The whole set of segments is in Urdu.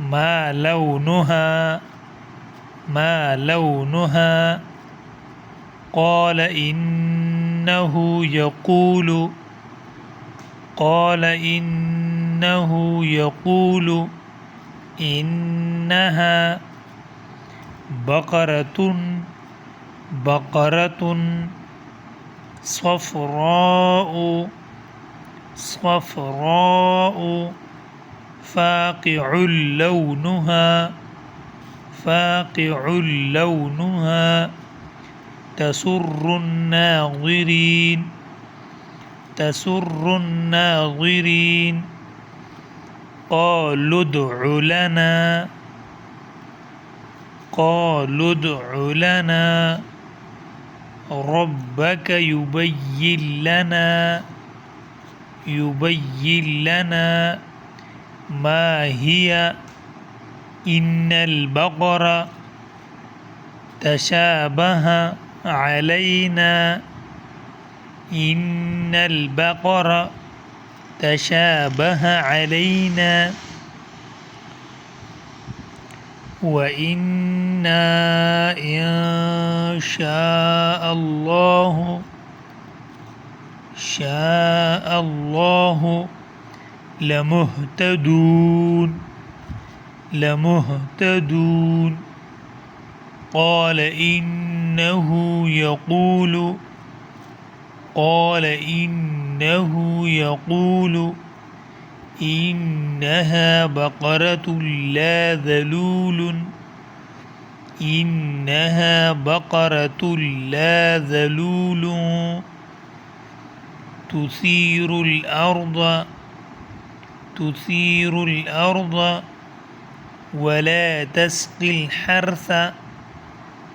ما لونها قال إنه يقول إنها بقرة صفراء فاقع لونها تسر الناظرين قالوا ادع لنا ربك يبين لنا ما هي إن البقرة تشابه علينا وإنا إن شاء الله لمهتدون قال إنه يقول إنها بقرة لا ذلول تثير الأرض ولا تسقي الحرث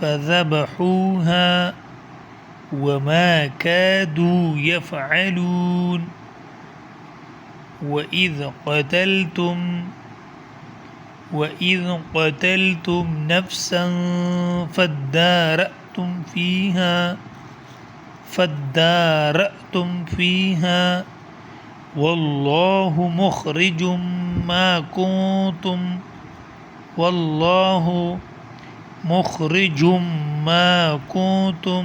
فذبحوها وما كادوا يفعلون وإذ قتلتم نفسا فادارأتم فيها والله مخرج ما كنتم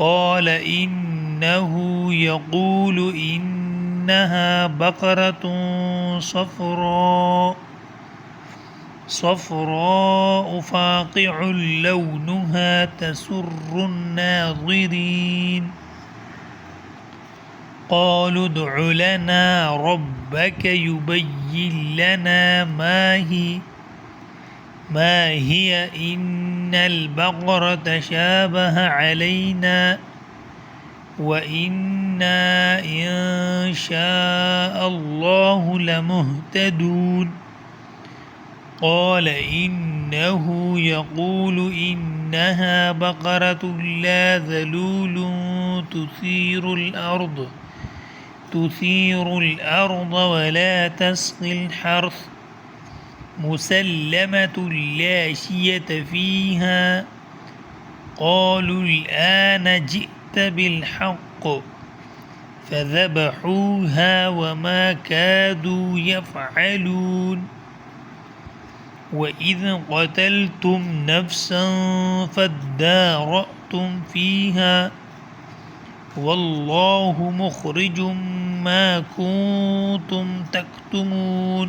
قال إنه يقول إنها بقرة صفراء فاقع لونها تسر الناظرين قالوا ادع لنا ربك يبين لنا ما هي إن البقرة تشابه علينا وإنا إن شاء الله لمهتدون قال إنه يقول إنها بقرة لا ذلول تثير الأرض ولا تسقي الحرث مسلمة لا شية فيها قالوا الآن جئت بالحق فذبحوها وما كادوا يفعلون وإذ قتلتم نفسا فادارأتم فيها والله مخرج ما كنتم تكتمون।